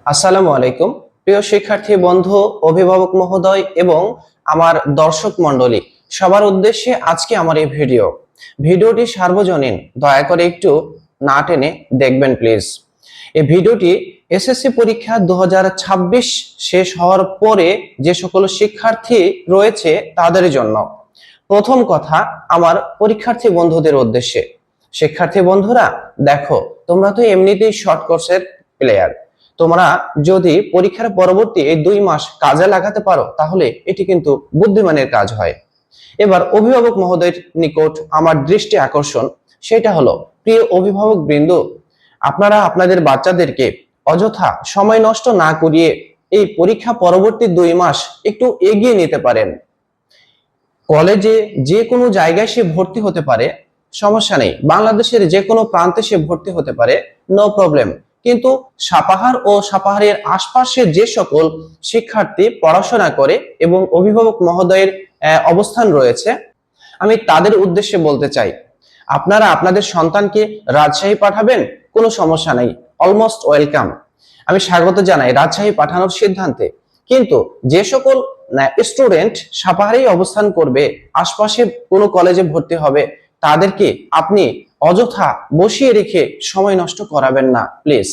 আসসালামু আলাইকুম প্রিয় শিক্ষার্থী বন্ধু, অভিভাবক মহোদয় এবং আমার দর্শক মণ্ডলী, সবার উদ্দেশ্যে আজকে আমার এই ভিডিওটি সার্বজনীন, দয়া করে একটু না টেনে দেখবেন প্লিজ। এই ভিডিওটি এসএসসি পরীক্ষা 2026 শেষ হওয়ার পরে যে সকল শিক্ষার্থী রয়েছে তাদের জন্য। প্রথম কথা আমার পরীক্ষার্থী বন্ধুদের উদ্দেশ্যে, শিক্ষার্থী বন্ধুরা দেখো, তোমরা তো এমনিতেই শর্ট কোর্সের প্লেয়ার। তোমরা যদি পরীক্ষার পরবর্তী এই 2 মাস কাজে লাগাতে পারো তাহলে এটি কিন্তু বুদ্ধিমানের কাজ হয়। এবার অভিভাবক মহোদয়ের নিকট আমার দৃষ্টি আকর্ষণ, সেটা হলো, প্রিয় অভিভাবক বৃন্দ, আপনারা আপনাদের বাচ্চাদেরকে অযথা সময় নষ্ট না করিয়ে এই পরীক্ষা পরবর্তী 2 মাস একটু এগিয়ে নিতে পারেন। কলেজে যে কোনো জায়গায় সে ভর্তি হতে পারে, সমস্যা নেই। বাংলাদেশের যে কোনো প্রান্তে সে ভর্তি হতে পারে, নো প্রবলেম। কিন্তু সাপাহার ও সাপাহারের আশপাশে যে সকল শিক্ষার্থী পড়াশোনা করে এবং অভিভাবক মহোদয়ের অবস্থান রয়েছে, আমি তাদের উদ্দেশ্যে বলতে চাই, আপনারা আপনাদের সন্তানকে রাজশাহী পাঠাবেন, কোনো সমস্যা নেই, অলমোস্ট ওয়েলকাম। আমি স্বাগত জানাই রাজশাহী পাঠানোর সিদ্ধান্তে। কিন্তু যে সকল স্টুডেন্ট সাপাহারেই অবস্থান করবে, আশপাশে কোনো কলেজে ভর্তি হবে, তাদেরকে আপনি অযথা বসিয়ে রেখে সময় নষ্ট করাবেন না প্লিজ।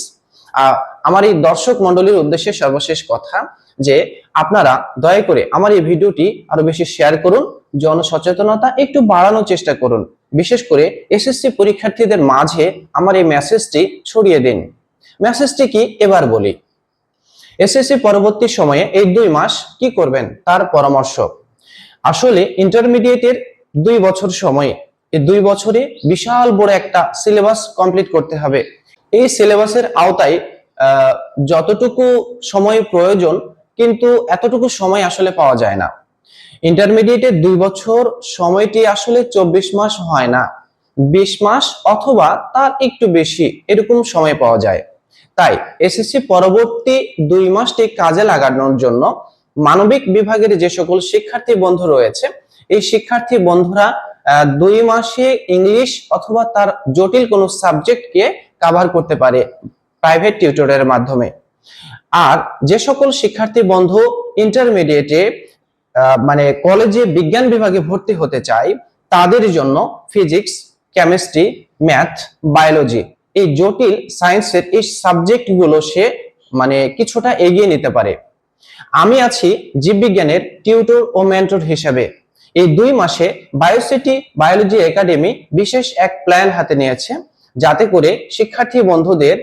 আমার এই দর্শক মণ্ডলীর উদ্দেশ্যে সর্বশেষ কথা, যে আপনারা দয়া করে আমার এই ভিডিওটি আরো বেশি শেয়ার করুন, জনসচেতনতা একটু বাড়ানোর চেষ্টা করুন। বিশেষ করে এসএসসি পরীক্ষার্থীদের মাঝে আমার এই মেসেজটি ছড়িয়ে দিন। মেসেজটি কি এবার বলি। এসএসসি পরবর্তী সময়ে এই 2 মাস কি করবেন তার পরামর্শ। আসলে ইন্টারমিডিয়েটের 2 বছর সময়ে, এই 2 বছরে বিশাল বড় একটা সিলেবাস কমপ্লিট করতে হবে। এই সিলেবাসের আওতায় যতটুকু সময় প্রয়োজন, কিন্তু এতটুকু সময় আসলে পাওয়া যায় না। ইন্টারমিডিয়েটের 2 বছর সময়টি আসলে 24 মাস হয় না, 20 মাস অথবা তার একটু বেশি এরকম সময় পাওয়া যায়। তাই এসএসসি পরবর্তী 2 মাসটি কাজে লাগানোর জন্য মানবিক বিভাগের যে সকল শিক্ষার্থী বন্ধু রয়েছে, এই শিক্ষার্থী বন্ধুরা 2 মাসে ইংলিশ অথবা তার জটিল কোনো সাবজেক্টকে কভার করতে পারে প্রাইভেট টিউটরের মাধ্যমে। আর যে সকল শিক্ষার্থী বন্ধু ইন্টারমিডিয়েটে মানে কলেজে বিজ্ঞান বিভাগে ভর্তি হতে চায়, তাদের জন্য ফিজিক্স, কেমিস্ট্রি, ম্যাথ, বায়োলজি, এই জটিল সায়েন্সের এই সাবজেক্টগুলো সে মানে কিছুটা এগিয়ে নিতে পারে। আমি আছি জীববিজ্ঞানের টিউটর ও মেন্টর হিসেবে। এই 2 মাসে বায়োসিটি বায়োলজি একাডেমি বিশেষ এক প্ল্যান হাতে নিয়েছে, যাতে করে শিক্ষার্থী বন্ধুদের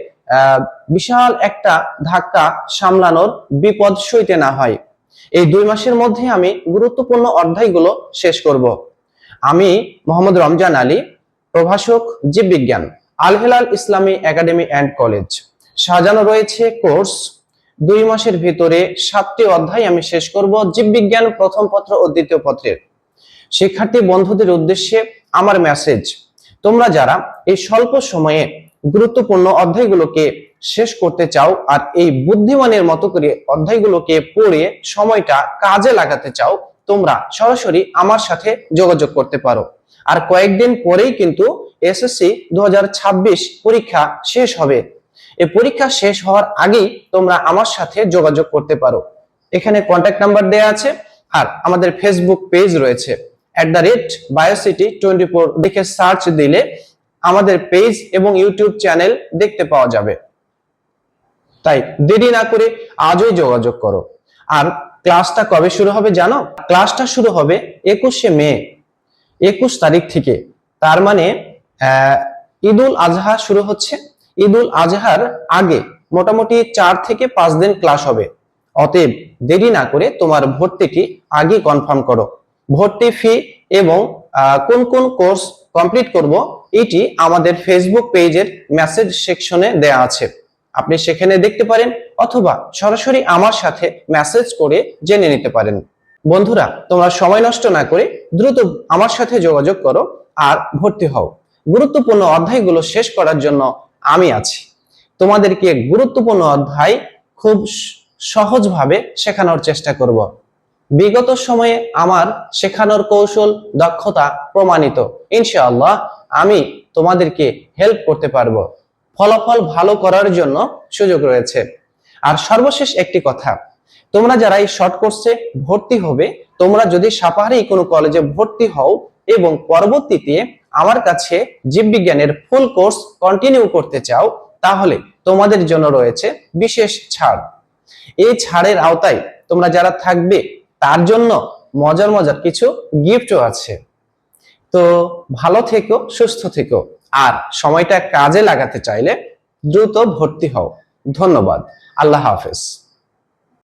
বিশাল একটা ধাক্কা সামলানোর বিপদ সইতে না হয়। এই 2 মাসের মধ্যে আমি গুরুত্বপূর্ণ অধ্যায়গুলো শেষ করব। আমি মোহাম্মদ রমজান আলী, প্রভাষক, জীববিজ্ঞান, আল হেলাল ইসলামী একাডেমি অ্যান্ড কলেজ। সাজানো রয়েছে কোর্স। 2 মাসের ভিতরে 7টি অধ্যায় আমি শেষ করব জীববিজ্ঞান প্রথম পত্র ও দ্বিতীয় পত্রের। শিক্ষার্থী বন্ধুদের উদ্দেশ্যে আমার মেসেজ, তোমরা যারা এই স্বল্প সময়ে গুরুত্বপূর্ণ অধ্যায়গুলোকে শেষ করতে চাও আর এই বুদ্ধিমানের মতো করে অধ্যায়গুলোকে পড়ে সময়টা কাজে লাগাতে চাও, তোমরা সরাসরি আমার সাথে যোগাযোগ করতে পারো। আর কয়েকদিন পরেই কিন্তু এসএসসি 2026 পরীক্ষা শেষ হবে। এই পরীক্ষা শেষ হওয়ার আগেই তোমরা আমার সাথে যোগাযোগ করতে পারো। এখানে কন্ট্যাক্ট নাম্বার দেয়া আছে, আর আমাদের ফেসবুক পেজ রয়েছে @biocity24। দেখে সার্চ দিলে আমাদের পেজ এবং ইউটিউব চ্যানেল দেখতে পাওয়া যাবে। তাই দেরি না করে আজই যোগাযোগ করো। আর ক্লাসটা কবে শুরু হবে জানো? ক্লাসটা শুরু হবে 21শে মে, 21 তারিখ থেকে। তার মানে ঈদুল আজহা শুরু হচ্ছে। ঈদুল আজহার আগে মোটামুটি 4 থেকে 5 দিন ক্লাস হবে। অতএব দেরি না করে তোমার ভর্তিটি আগে কনফার্ম করো। ভর্তি ফি এবং কোন কোন কোর্স কমপ্লিট করব, এটি আমাদের ফেসবুক পেজের মেসেজ সেকশনে দেয়া আছে, আপনি সেখানে দেখতে পারেন, অথবা সরাসরি আমার সাথে মেসেজ করে জেনে নিতে পারেন। বন্ধুরা, তোমরা সময় নষ্ট না করে দ্রুত আমার সাথে যোগাযোগ করো আর ভর্তি হও। গুরুত্বপূর্ণ অধ্যায়গুলো শেষ করার জন্য আমি আছি। তোমাদেরকে গুরুত্বপূর্ণ অধ্যায় খুব সহজভাবে শেখানোর চেষ্টা করব। বিগত সময়ে আমার শেখানোর কৌশল, দক্ষতা প্রমাণিত। ইনশাআল্লাহ আমি তোমাদেরকে হেল্প করতে পারবো। ফলাফল ভালো করার জন্য সুযোগ রয়েছে। আর সর্বশেষ একটি কথা, তোমরা যারা এই শর্ট কোর্সে ভর্তি হবে, তোমরা যদি সাপাহারে কোনো কলেজে ভর্তি হও এবং পরবর্তীতে আমার কাছে জীববিজ্ঞানের ফুল কোর্স কন্টিনিউ করতে চাও, তাহলে তোমাদের জন্য রয়েছে বিশেষ ছাড়। এই ছাড়ের আওতায় তোমরা যারা থাকবে তার জন্য মজার মজার কিছু গিফটও আছে। তো ভালো থেকো, সুস্থ থেকো, আর সময়টা কাজে লাগাতে চাইলে দ্রুত ভর্তি হও। ধন্যবাদ। আল্লাহ হাফেজ।